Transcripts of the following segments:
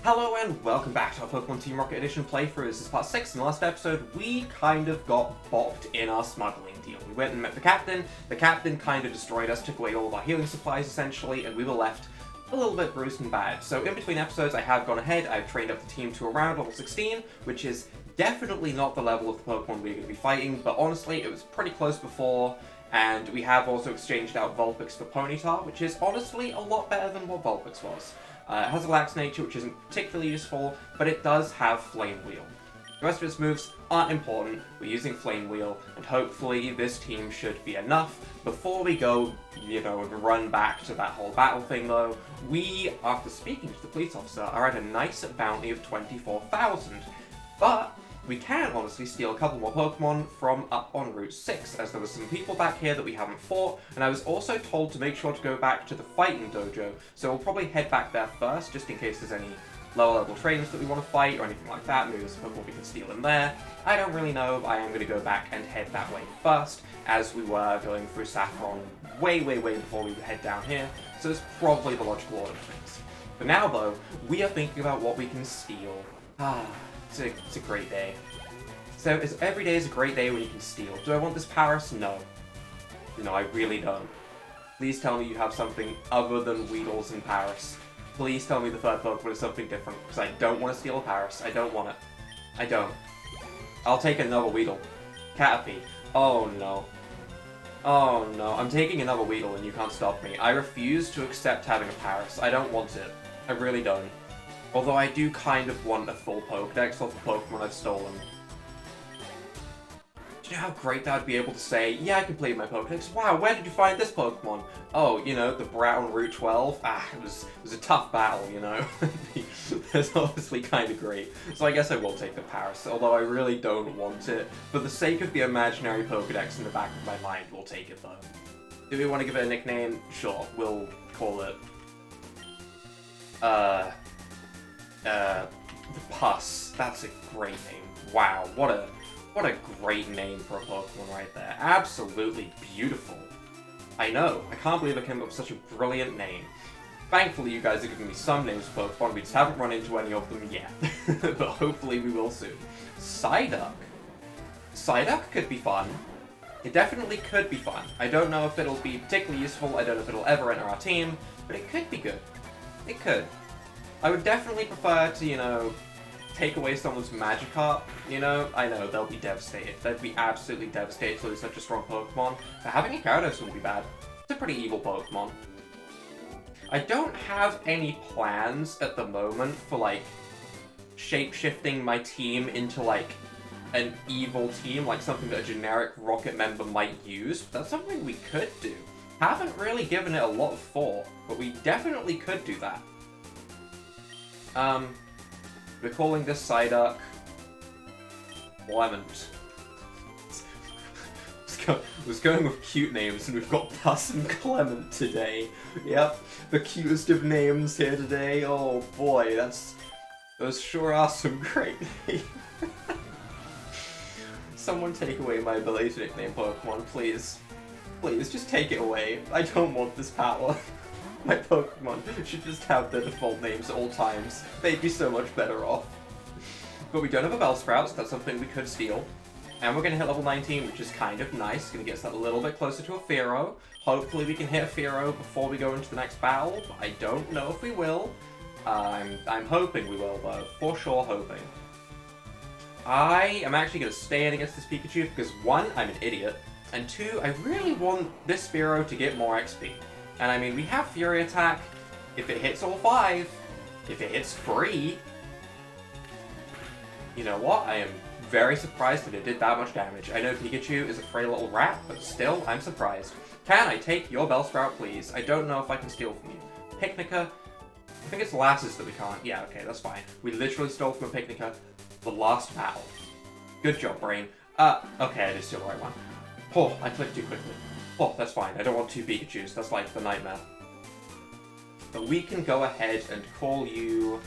Hello and welcome back to our Pokemon Team Rocket Edition playthrough. This is part 6. In the last episode, we kind of got bopped in our smuggling deal. We went and met the captain kind of destroyed us, took away all of our healing supplies essentially, and we were left a little bit bruised and bad. So in between episodes, I have gone ahead, I've trained up the team to around level 16, which is definitely not the level of the Pokemon we're going to be fighting, but honestly, it was pretty close before, and we have also exchanged out Vulpix for Ponyta, which is honestly a lot better than what Vulpix was. It has a lax nature, which isn't particularly useful, but it does have Flame Wheel. The rest of its moves aren't important, we're using Flame Wheel, and hopefully this team should be enough. Before we go, and run back to that whole battle thing though, we, after speaking to the police officer, are at a nice bounty of 24,000. But we can honestly steal a couple more Pokemon from up on Route 6, as there were some people back here that we haven't fought, and I was also told to make sure to go back to the fighting dojo, so we'll probably head back there first, just in case there's any lower level trainers that we want to fight, or anything like that. Maybe there's a Pokemon we can steal in there. I don't really know, but I am going to go back and head that way first, as we were going through Saffron way before we head down here, so it's probably the logical order of things. For now though, we are thinking about what we can steal. It's a great day. So, every day is a great day when you can steal. Do I want this Paris? No. No, I really don't. Please tell me you have something other than Weedles in Paris. Please tell me the third Pokemon is something different, because I don't want to steal a Paris. I don't want it. I don't. I'll take another Weedle. Caterpie. Oh no. Oh no. I'm taking another Weedle and you can't stop me. I refuse to accept having a Paris. I don't want it. I really don't. Although I do kind of want a full Pokedex of the Pokemon I've stolen. Do you know how great that would be able to say, yeah, I completed my Pokedex. Wow, where did you find this Pokemon? Oh, the Brat on Route 12? It was a tough battle, That's obviously kind of great. So I guess I will take the Paris, although I really don't want it. For the sake of the imaginary Pokedex in the back of my mind, we'll take it though. Do we want to give it a nickname? Sure, we'll call it... the Puss. That's a great name. Wow, what a great name for a Pokemon right there. Absolutely beautiful. I know, I can't believe I came up with such a brilliant name. Thankfully, you guys are giving me some names for Pokemon, we just haven't run into any of them yet. But hopefully we will soon. Psyduck. Psyduck could be fun. It definitely could be fun. I don't know if it'll be particularly useful, I don't know if it'll ever enter our team, but it could be good. It could. I would definitely prefer to, take away someone's Magikarp, I know, they'll be devastated. They'd be absolutely devastated to lose such a strong Pokemon. But having a Gyarados wouldn't be bad. It's a pretty evil Pokemon. I don't have any plans at the moment for, shape-shifting my team into, an evil team, something that a generic Rocket member might use. But that's something we could do. Haven't really given it a lot of thought, but we definitely could do that. We're calling this Psyduck Clement. Was going with cute names, and we've got Puss and Clement today. Yep, the cutest of names here today. Oh boy, those sure are some great names. Someone take away my ability to nickname Pokemon, please. Please, just take it away. I don't want this power. My Pokemon should just have their default names at all times. They'd be so much better off. But we don't have a Bellsprout, so that's something we could steal. And we're going to hit level 19, which is kind of nice. Going to get us that little bit closer to a Fearow. Hopefully we can hit a Fearow before we go into the next battle, but I don't know if we will. I'm hoping we will, though. For sure hoping. I am actually going to stay in against this Pikachu because, one, I'm an idiot, and two, I really want this Fearow to get more XP. And I mean, we have Fury Attack. If it hits all 5, if it hits 3, you know what? I am very surprised that it did that much damage. I know Pikachu is a frail little rat, but still, I'm surprised. Can I take your Bellsprout, please? I don't know if I can steal from you. Picnica? I think it's Lasses that we can't. Yeah, okay, that's fine. We literally stole from a Picnica the last battle. Good job, brain. Okay, I did steal the right one. Oh, I clicked too quickly. Oh, that's fine. I don't want 2 Pikachus. That's like the nightmare. But we can go ahead and call you...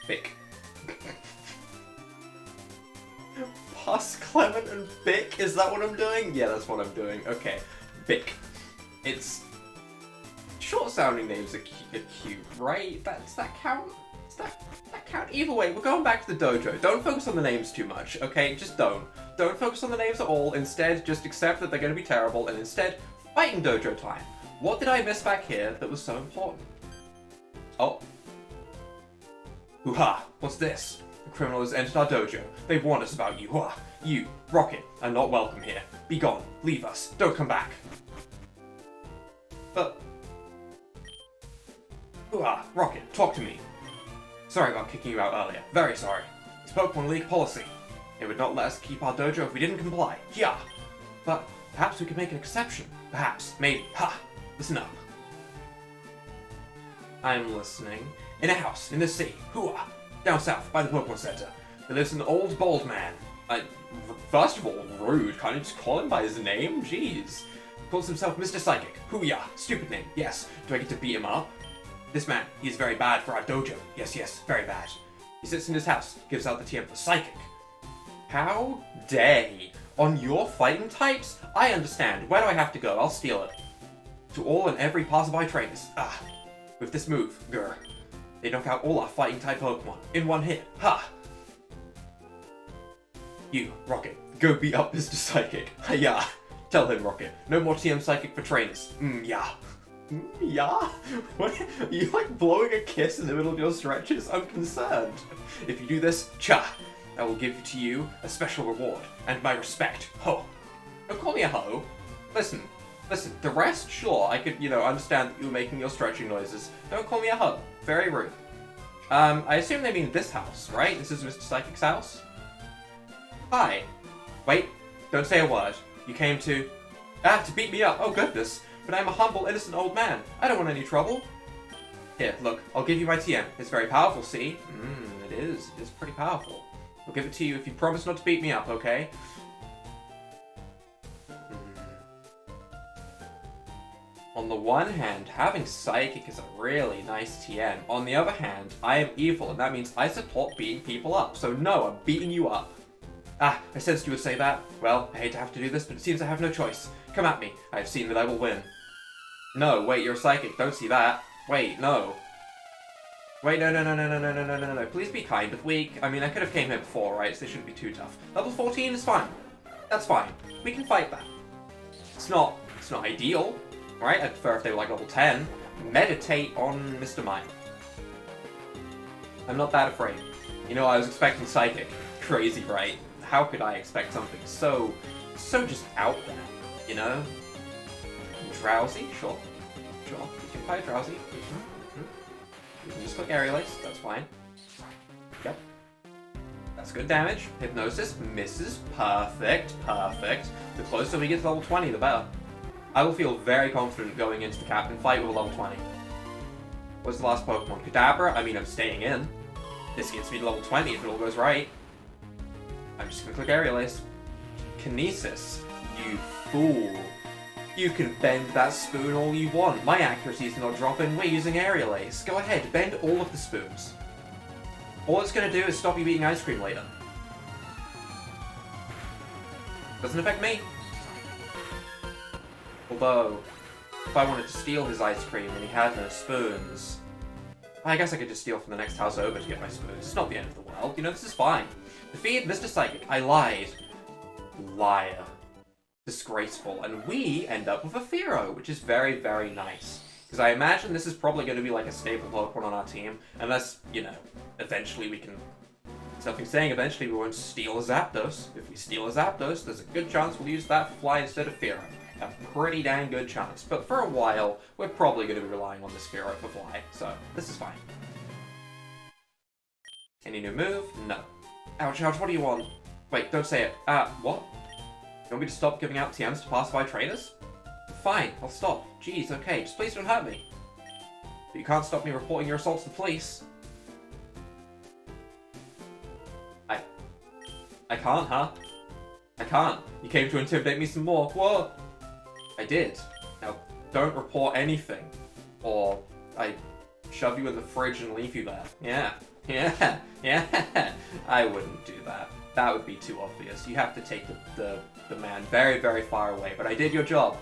Bick. Puss, Clement, and Bick? Is that what I'm doing? Yeah, that's what I'm doing. Okay. Bick. It's... Short-sounding names are cute, right? Does that count? Does that count? Either way, we're going back to the dojo. Don't focus on the names too much, okay? Just don't. Don't focus on the names at all. Instead, just accept that they're going to be terrible, and instead, fighting dojo time. What did I miss back here that was so important? Oh. Hoo-ha! What's this? The criminal has entered our dojo. They've warned us about you. Hoo-ha! You, Rocket, are not welcome here. Be gone. Leave us. Don't come back. But... Hoo-ha! Rocket, talk to me. Sorry about kicking you out earlier. Very sorry. It's Pokemon League policy. It would not let us keep our dojo if we didn't comply. Yeah! But perhaps we could make an exception. Perhaps. Maybe. Ha! Listen up. I'm listening. In a house, in the city. Hoo-ah! Down south, by the Pokemon Center. There lives an old bald man. First of all, rude. Can't you just call him by his name? Jeez. Calls himself Mr. Psychic. Hoo-yah! Stupid name. Yes. Do I get to beat him up? This man, he is very bad for our dojo. Yes, yes, very bad. He sits in his house, gives out the TM for Psychic. How dare he? On your fighting types? I understand. Where do I have to go? I'll steal it. To all and every passerby trainers. Ah. With this move, grr. They knock out all our fighting type Pokemon in one hit. Ha! You, Rocket, go beat up Mr. Psychic. Hiya! Tell him, Rocket, no more TM Psychic for trainers. Yeah. Yeah? What? Are you like blowing a kiss in the middle of your stretches? I'm concerned. If you do this, cha! I will give to you a special reward and my respect. Ho! Don't call me a ho. Listen, the rest, sure, I could, understand that you were making your stretching noises. Don't call me a ho. Very rude. I assume they mean this house, right? This is Mr. Psychic's house? Hi. Wait, don't say a word. You came to beat me up. Oh goodness. But I'm a humble, innocent old man. I don't want any trouble. Here, look, I'll give you my TM. It's very powerful, see? It is. It is pretty powerful. I'll give it to you if you promise not to beat me up, okay? On the one hand, having Psychic is a really nice TM. On the other hand, I am evil, and that means I support beating people up. So no, I'm beating you up. Ah, I sensed you would say that. Well, I hate to have to do this, but it seems I have no choice. Come at me. I have seen that I will win. No, wait, you're a Psychic. Don't see that. Wait, no. Wait, no. Please be kind but weak. I mean, I could have came here before, right? So they shouldn't be too tough. Level 14 is fine. That's fine. We can fight that. It's not ideal, right? I'd prefer if they were like level 10. Meditate on Mr. Mime. I'm not that afraid. I was expecting Psychic. Crazy, right? How could I expect something so just out there, Drowsy? Sure. You can fight Drowsy. You can just click Aerial Ace, that's fine. Yep. That's good damage. Hypnosis misses. Perfect. The closer we get to level 20, the better. I will feel very confident going into the captain fight with a level 20. What's the last Pokemon? Kadabra? I mean, I'm staying in. This gets me to level 20 if it all goes right. I'm just gonna click Aerial Ace. Kinesis. You fool. You can bend that spoon all you want. My accuracy is not dropping. We're using Aerial Ace. Go ahead, bend all of the spoons. All it's gonna do is stop you eating ice cream later. Doesn't affect me. Although, if I wanted to steal his ice cream and he had no spoons, I guess I could just steal from the next house over to get my spoons. It's not the end of the world. This is fine. Defeat Mr. Psychic. I lied. Liar. Disgraceful. And we end up with a Fearow, which is very, very nice. Because I imagine this is probably going to be like a staple Pokemon on our team. Unless, eventually we can... There's nothing saying eventually we won't steal a Zapdos. If we steal a Zapdos, there's a good chance we'll use that for Fly instead of Fearow. A pretty dang good chance. But for a while, we're probably going to be relying on this Fearow for Fly. So, this is fine. Any new move? No. Ouch, what do you want? Wait, don't say it. What? You want me to stop giving out TMs to passerby trainers? Fine, I'll stop. Jeez, okay, just please don't hurt me. But you can't stop me reporting your assaults to the police. I can't, huh? I can't. You came to intimidate me some more. Whoa! I did. Now, don't report anything. Or I shove you in the fridge and leave you there. Yeah. I wouldn't do that. That would be too obvious. You have to take the man very, very far away. But I did your job.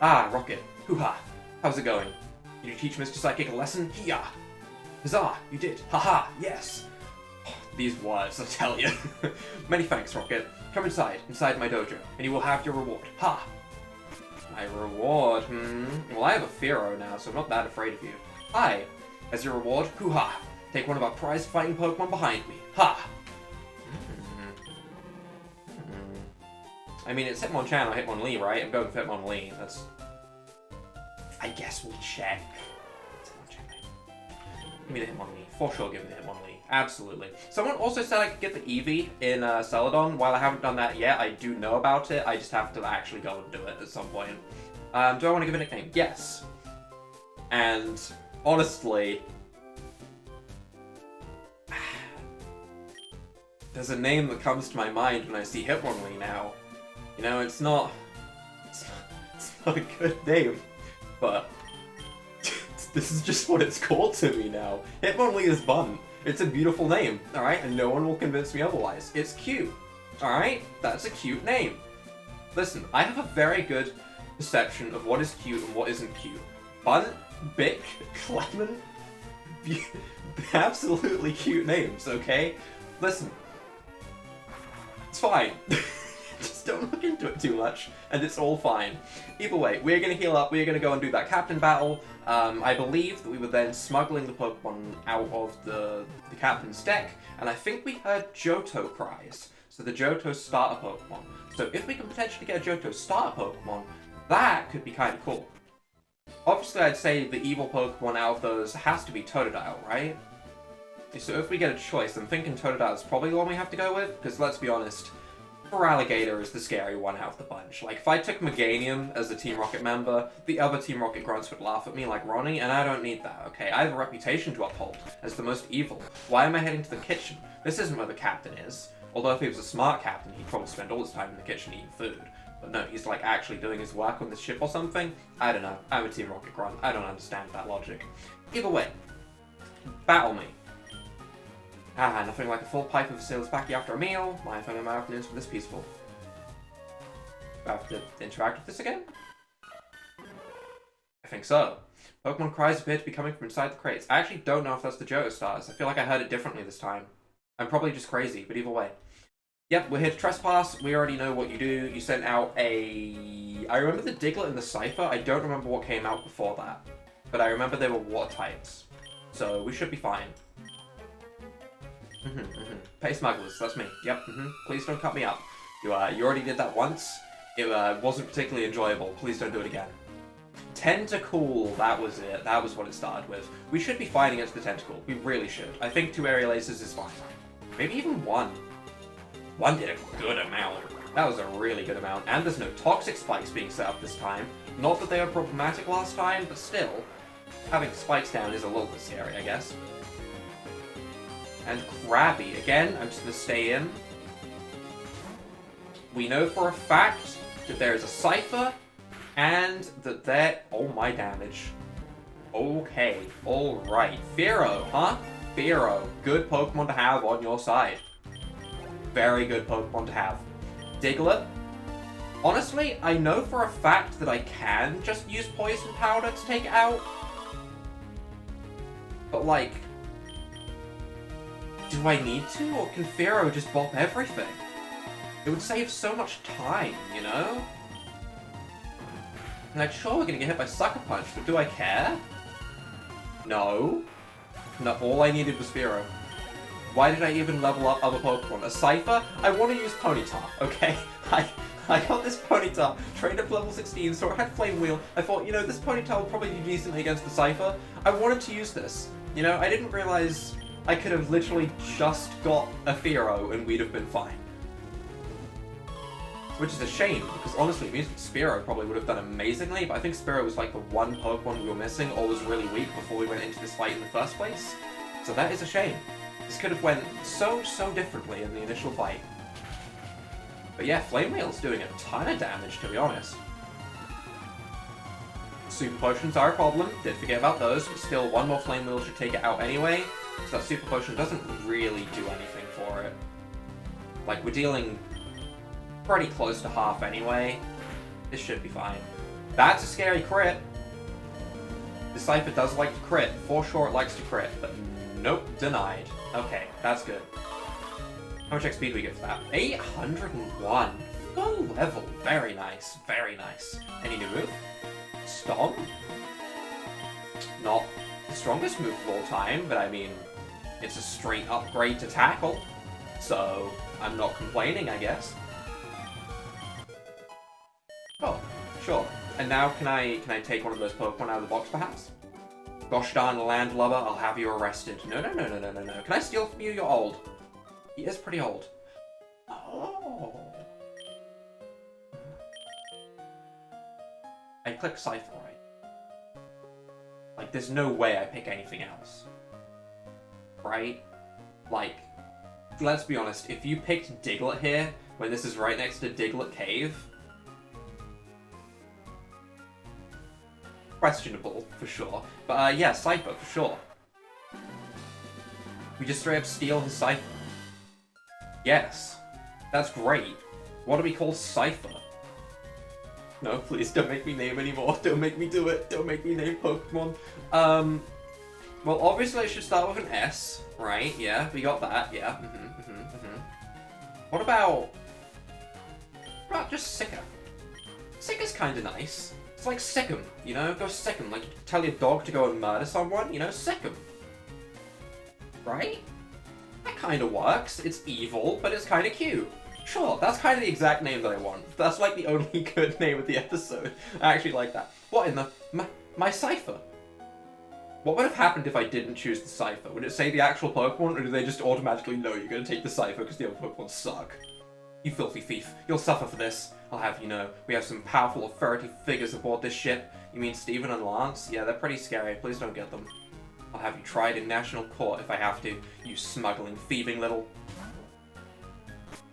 Ah, Rocket. Hoo-ha. How's it going? Did you teach Mr. Psychic a lesson? Hee-yah! Huzzah! You did. Ha-ha! Yes! These words, I tell you. Many thanks, Rocket. Come inside my dojo, and you will have your reward. Ha! My reward, Well, I have a Fearow now, so I'm not that afraid of you. Hi! As your reward, hoo-ha! Take one of our prized fighting Pokemon behind me. Ha! I mean, it's Hitmonchan or Hitmonlee, right? I'm going for Hitmonlee. That's... I guess we'll check. Give me the Hitmonlee. For sure, give me the Hitmonlee. Absolutely. Someone also said I could get the Eevee in Celadon. While I haven't done that yet, I do know about it. I just have to actually go and do it at some point. Do I want to give a nickname? Yes. And honestly, there's a name that comes to my mind when I see Hitmonlee now. You know, it's not a good name, but this is just what it's called to me now. Hitmonlee is fun. It's a beautiful name, alright? And no one will convince me otherwise. It's cute, alright? That's a cute name. Listen, I have a very good perception of what is cute and what isn't cute. Fun, Bic, Clement, absolutely cute names, okay? Listen, it's fine. Just don't look into it too much, and it's all fine. Either way, we're going to heal up, we're going to go and do that captain battle. I believe that we were then smuggling the Pokemon out of the captain's deck, and I think we heard Johto cries. So the Johto starter Pokemon. So if we can potentially get a Johto starter Pokemon, that could be kind of cool. Obviously, I'd say the evil Pokemon out of those has to be Totodile, right? So if we get a choice, I'm thinking Totodile is probably the one we have to go with, because let's be honest, Feraligatr is the scary one out of the bunch. Like, if I took Meganium as a Team Rocket member, the other Team Rocket grunts would laugh at me like Ronnie, and I don't need that, okay? I have a reputation to uphold as the most evil. Why am I heading to the kitchen? This isn't where the captain is. Although if he was a smart captain, he'd probably spend all his time in the kitchen eating food. But no, he's like actually doing his work on this ship or something? I don't know. I'm a Team Rocket grunt. I don't understand that logic. Either way, battle me. Ah, nothing like a full pipe of Sailor's Baccy after a meal. My family my afternoons were this peaceful. Do I have to interact with this again? I think so. Pokemon cries appear to be coming from inside the crates. I actually don't know if that's the Johto stars. I feel like I heard it differently this time. I'm probably just crazy, but either way. Yep, we're here to trespass. We already know what you do. You sent out a... I remember the Diglett and the Cypher. I don't remember what came out before that. But I remember they were water types. So we should be fine. Pay smugglers, that's me. Yep, Please don't cut me up. You already did that once. It wasn't particularly enjoyable. Please don't do it again. Tentacool, that was it. That was what it started with. We should be fine against the Tentacool. We really should. I think 2 Aerial Aces is fine. Maybe even 1. 1 did a good amount. That was a really good amount. And there's no Toxic Spikes being set up this time. Not that they were problematic last time, but still, having spikes down is a little bit scary, I guess. And Krabby. Again, I'm just going to stay in. We know for a fact that there is a Cypher, and that there... Oh, my damage. Okay, alright. Fearow, huh? Fearow. Good Pokemon to have on your side. Very good Pokemon to have. Diglett. Honestly, I know for a fact that I can just use Poison Powder to take it out. But, like... do I need to, or can Fearow just bop everything? It would save so much time, you know? Like, sure, we're gonna get hit by Sucker Punch, but do I care? No. No, all I needed was Fearow. Why did I even level up other Pokemon? A Cypher? I want to use Ponyta, okay? I got this Ponyta, trained up level 16, so it had Flame Wheel. I thought, you know, this Ponyta will probably do decently against the Cypher. I wanted to use this. You know, I didn't realize I could have literally just got a Fearow and we'd have been fine. Which is a shame, because honestly, it means that Spearow probably would have done amazingly, but I think Spearow was like the one Pokemon we were missing, or was really weak before we went into this fight in the first place. So that is a shame. This could have went so differently in the initial fight. But yeah, Flame Wheel's doing a ton of damage, to be honest. Super Potions are a problem, did forget about those, but still, one more Flame Wheel should take it out anyway, so that Super Potion doesn't really do anything for it. Like, we're dealing pretty close to half anyway. This should be fine. That's a scary crit. The Cypher does like to crit. For sure it likes to crit, but nope, denied. Okay, that's good. How much XP do we get for that? 801. Full level. Very nice. Very nice. Any new move? Stomp? Not the strongest move of all time, but I mean, it's a straight upgrade to tackle. So, I'm not complaining, I guess. Oh, sure. And now, can I take one of those Pokemon out of the box, perhaps? Gosh darn landlubber, I'll have you arrested. No. Can I steal from you? You're old. He is pretty old. Oh. I click Cypher, right? Like, there's no way I pick anything else. Right? Like, let's be honest, if you picked Diglett here, when this is right next to Diglett Cave, questionable, for sure. But, yeah, Cypher, for sure. We just straight up steal his Cypher. Yes. That's great. What do we call Cypher? No, please, don't make me name anymore. Don't make me do it. Don't make me name Pokemon. Well, obviously it should start with an S, right? Yeah, we got that. Yeah, What about just Sicka? Sicka's kinda nice. It's like sick 'em, you know? Go sick 'em. Like, tell your dog to go and murder someone, you know? Sick 'em. Right? That kinda works. It's evil, but it's kinda cute. Sure, that's kind of the exact name that I want. That's like the only good name of the episode. I actually like that. What in the... My Cypher? What would have happened if I didn't choose the Cypher? Would it say the actual Pokemon, or do they just automatically know you're going to take the Cypher because the other Pokemon suck? You filthy thief. You'll suffer for this. I'll have you know, we have some powerful authority figures aboard this ship. You mean Steven and Lance? Yeah, they're pretty scary. Please don't get them. I'll have you tried in national court if I have to. You smuggling, thieving little...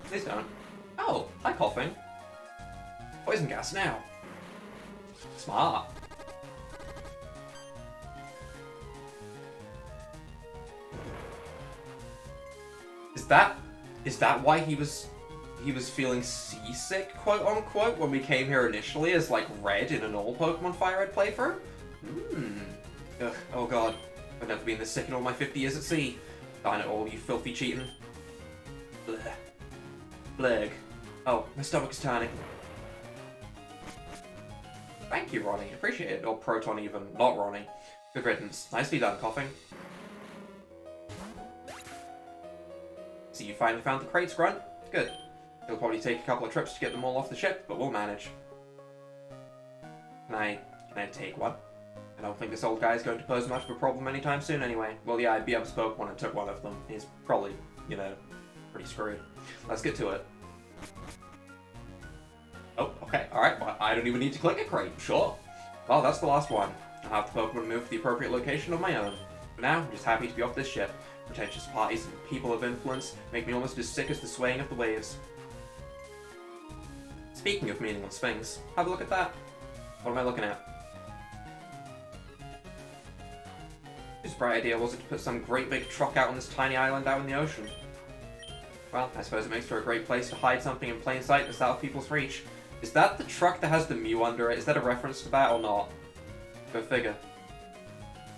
Please don't. Oh, hi, coughing. Poison gas now. Smart. Is that why he was feeling seasick, quote unquote, when we came here initially as like Red in an old Pokemon Fire Red playthrough? Ugh, oh god. I've never been this sick in all my 50 years at sea. Darn it all, you filthy cheating. Blech. Bleg. Oh, my stomach is turning. Thank you, Ronnie. Appreciate it. Or Proton even. Not Ronnie. Good riddance. Nicely done, coughing. See, you finally found the crates, Grunt. Good. It'll probably take a couple of trips to get them all off the ship, but we'll manage. Can I take one? I don't think this old guy is going to pose much of a problem anytime soon anyway. Well, yeah, I beat up his Pokemon and took one of them. He's probably, you know, pretty screwed. Let's get to it. Oh, okay, alright, well, I don't even need to click a crate, sure. Well, that's the last one. I'll have the Pokemon move to the appropriate location on my own. For now, I'm just happy to be off this ship. Pretentious parties and people of influence make me almost as sick as the swaying of the waves. Speaking of meaningless things, have a look at that. What am I looking at? Whose bright idea was it to put some great big truck out on this tiny island out in the ocean? Well, I suppose it makes for a great place to hide something in plain sight that's out of people's reach. Is that the truck that has the Mew under it? Is that a reference to that or not? Go figure.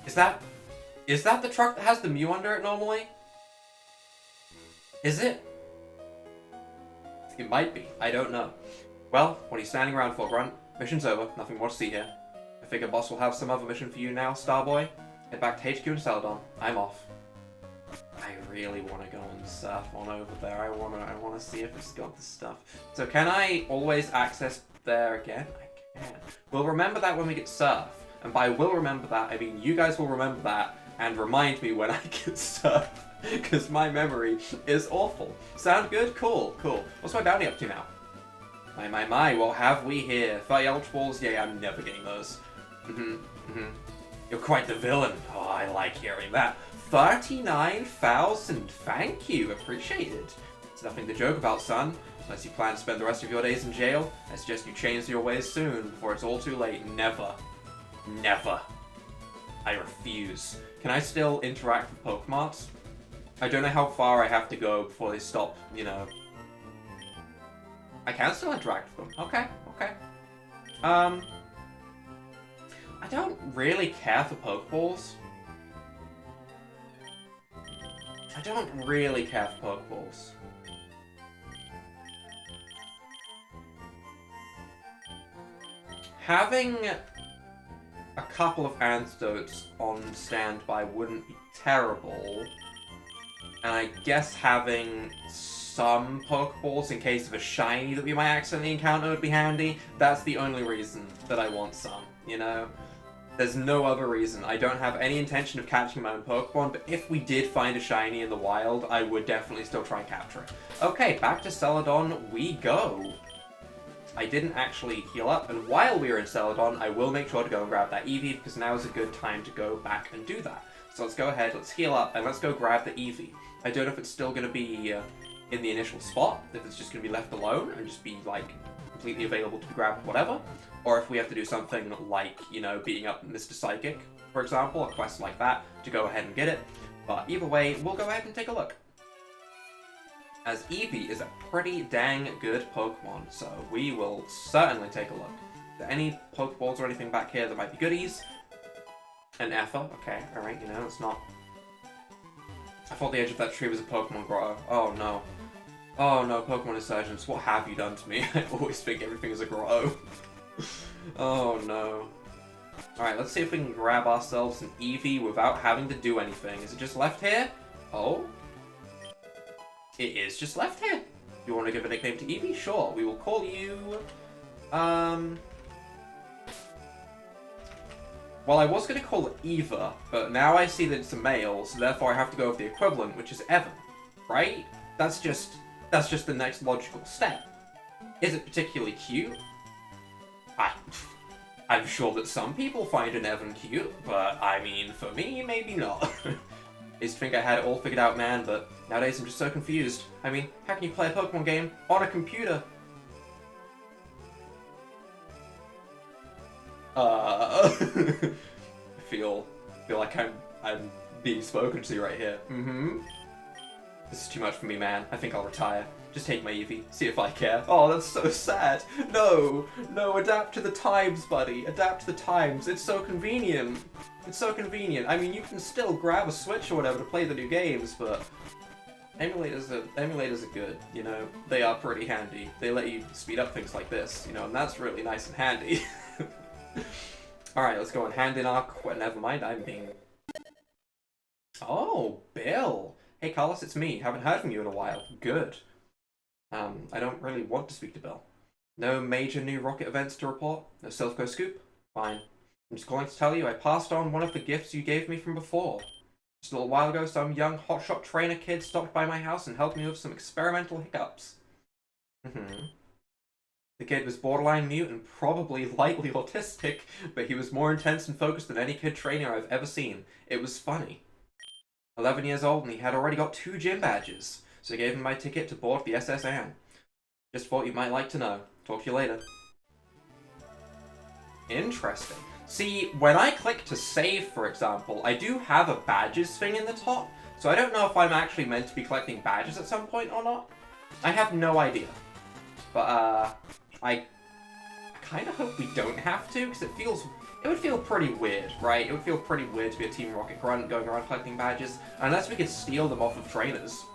Is that the truck that has the Mew under it normally? Is it? It might be. I don't know. Well, what are you standing around for, Grunt? Mission's over. Nothing more to see here. I figure boss will have some other mission for you now, Starboy. Head back to HQ in Celadon. I'm off. I really want to go and surf on over there. I want to see if it's got the stuff. So can I always access there again? I can. We'll remember that when we get surf. And by will remember that, I mean you guys will remember that and remind me when I get surf. Because my memory is awful. Sound good? Cool, cool. What's my bounty up to now? My, what have we here? 30 Ultra Balls? Yeah, I'm never getting those. You're quite the villain. Oh, I like hearing that. 39,000, thank you, appreciate it. It's nothing to joke about, son. Unless you plan to spend the rest of your days in jail, I suggest you change your ways soon, before it's all too late. Never. Never. I refuse. Can I still interact with Pokemots? I don't know how far I have to go before they stop, you know. I can still interact with them. Okay, okay. don't really care for Pokeballs. I don't really care for Pokeballs. Having a couple of antidotes on standby wouldn't be terrible. And I guess having some Pokeballs in case of a shiny that we might accidentally encounter would be handy. That's the only reason that I want some, you know? There's no other reason. I don't have any intention of catching my own Pokemon, but if we did find a shiny in the wild, I would definitely still try and capture it. Okay, back to Celadon we go. I didn't actually heal up, and while we were in Celadon, I will make sure to go and grab that Eevee, because now is a good time to go back and do that. So let's go ahead, let's heal up, and let's go grab the Eevee. I don't know if it's still going to be in the initial spot, if it's just going to be left alone, and just be, like, completely available to be grabbed, whatever. Or if we have to do something like, you know, beating up Mr. Psychic, for example, a quest like that, to go ahead and get it. But either way, we'll go ahead and take a look. As Eevee is a pretty dang good Pokemon, so we will certainly take a look. Are there any Pokeballs or anything back here that might be goodies? An Ether, okay, alright, you know, it's not... I thought the edge of that tree was a Pokemon grotto. Oh no. Oh no, Pokemon Insurgents, what have you done to me? I always think everything is a grotto. Oh no. Alright, let's see if we can grab ourselves an Eevee without having to do anything. Is it just left here? Oh? It is just left here. You want to give a nickname to Eevee? Sure, we will call you... Well, I was going to call it Eva, but now I see that it's a male, so therefore I have to go with the equivalent, which is Evan. Right? That's just the next logical step. Is it particularly cute? I'm sure that some people find an Evan cute, but I mean, for me, maybe not. I used to think I had it all figured out, man, but nowadays I'm just so confused. I mean, how can you play a Pokemon game on a computer? I feel like I'm being spoken to right here. This is too much for me, man. I think I'll retire. Just take my Eevee. See if I care. Oh, that's so sad. No, adapt to the times, buddy. Adapt to the times. It's so convenient. It's so convenient. I mean, you can still grab a Switch or whatever to play the new games, but emulators are good, you know? They are pretty handy. They let you speed up things like this, you know, and that's really nice and handy. Alright, let's go and hand in our... Never mind, I'm being... Oh, Bill! Hey, Carlos, it's me. Haven't heard from you in a while. Good. I don't really want to speak to Bill. No major new rocket events to report? No Silph scoop? Fine. I'm just calling to tell you I passed on one of the gifts you gave me from before. Just a little while ago, some young hotshot trainer kid stopped by my house and helped me with some experimental hiccups. The kid was borderline mute and probably lightly autistic, but he was more intense and focused than any kid trainer I've ever seen. It was funny. 11 years old and he had already got 2 gym badges, so I gave him my ticket to board the SS Anne. Just thought you might like to know. Talk to you later. Interesting. See, when I click to save, for example, I do have a badges thing in the top, so I don't know if I'm actually meant to be collecting badges at some point or not. I have no idea. But, I kind of hope we don't have to, because it would feel pretty weird, right? It would feel pretty weird to be a Team Rocket grunt going around collecting badges, unless we could steal them off of trainers.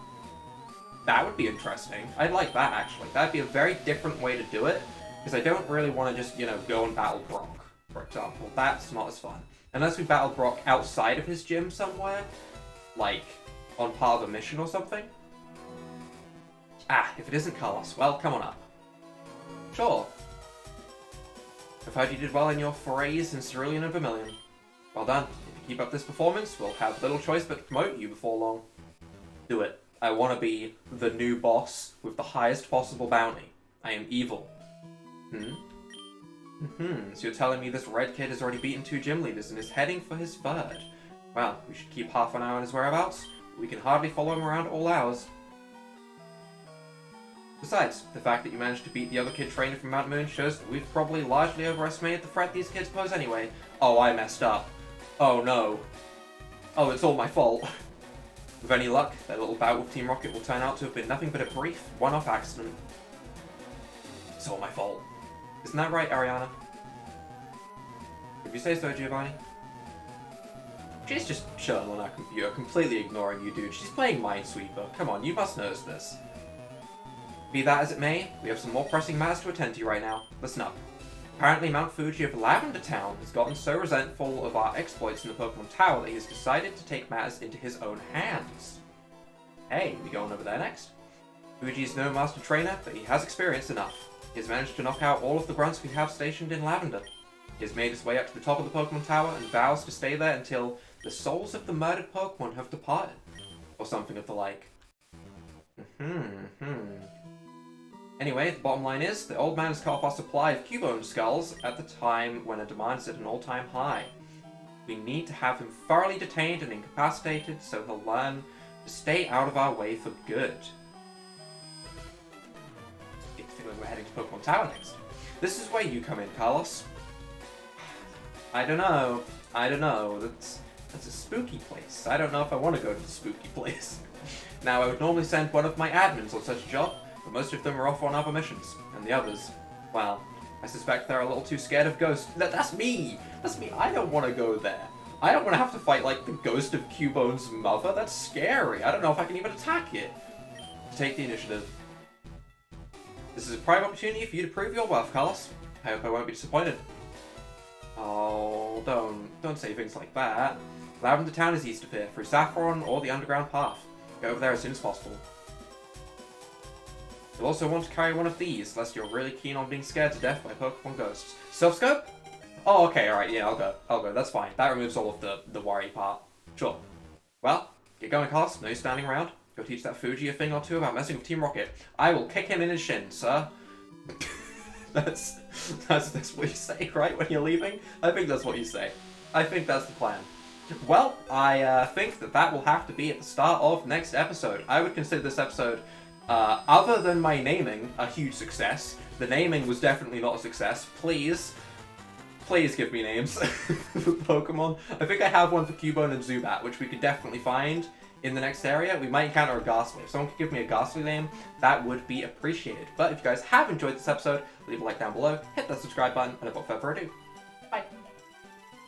That would be interesting. I'd like that, actually. That'd be a very different way to do it, because I don't really want to just, you know, go and battle Brock, for example. That's not as fun. Unless we battle Brock outside of his gym somewhere, like, on part of a mission or something. Ah, if it isn't Carlos, well, come on up. Sure. I've heard you did well in your forays in Cerulean and Vermilion. Well done. If you keep up this performance, we'll have little choice but to promote you before long. Do it. I want to be the new boss with the highest possible bounty. I am evil. So you're telling me this red kid has already beaten 2 gym leaders and is heading for his 3rd. Well, we should keep half an eye on his whereabouts. We can hardly follow him around all hours. Besides, the fact that you managed to beat the other kid trainer from Mount Moon shows that we've probably largely overestimated the threat these kids pose anyway. Oh, I messed up. Oh no. Oh, it's all my fault. With any luck, that little bout with Team Rocket will turn out to have been nothing but a brief, one-off accident. It's all my fault. Isn't that right, Ariana? If you say so, Giovanni. She's just chilling on her computer, completely ignoring you, dude. She's playing Minesweeper. Come on, you must notice this. Be that as it may, we have some more pressing matters to attend to right now. Listen up. Apparently Mount Fuji of Lavender Town has gotten so resentful of our exploits in the Pokemon Tower that he has decided to take matters into his own hands. Hey, we going over there next? Fuji is no master trainer, but he has experience enough. He has managed to knock out all of the grunts we have stationed in Lavender. He has made his way up to the top of the Pokemon Tower and vows to stay there until the souls of the murdered Pokemon have departed. Or something of the like. Anyway, the bottom line is, the old man has cut off our supply of Cubone skulls at the time when a demand is at an all-time high. We need to have him thoroughly detained and incapacitated so he'll learn to stay out of our way for good. I think we're heading to Pokemon Tower next. This is where you come in, Carlos. I don't know. That's a spooky place. I don't know if I want to go to the spooky place. Now, I would normally send one of my admins on such a job, but most of them are off on other missions. And the others, well, I suspect they're a little too scared of ghosts. That's me! That's me. I don't want to go there. I don't want to have to fight, like, the ghost of Cubone's mother. That's scary. I don't know if I can even attack it. Take the initiative. This is a prime opportunity for you to prove your worth, Carlos. I hope I won't be disappointed. Oh, don't say things like that. Lavender Town is east of here, through Saffron or the underground path. Go over there as soon as possible. You'll also want to carry one of these, lest you're really keen on being scared to death by Pokemon ghosts. Self-scope? Oh, okay, alright, yeah, I'll go, that's fine. That removes all of the worry part. Sure. Well, get going, Carlos. No standing around. Go teach that Fuji a thing or two about messing with Team Rocket. I will kick him in his shin, sir. That's what you say, right, when you're leaving? I think that's what you say. I think that's the plan. Well, I think that will have to be at the start of next episode. I would consider this episode, other than my naming, a huge success. The naming was definitely not a success. Please give me names for Pokemon. I think I have one for Cubone and Zubat, which we could definitely find in the next area. We might encounter a Ghastly. If someone could give me a Ghastly name, that would be appreciated. But if you guys have enjoyed this episode, leave a like down below, hit that subscribe button, and without further ado,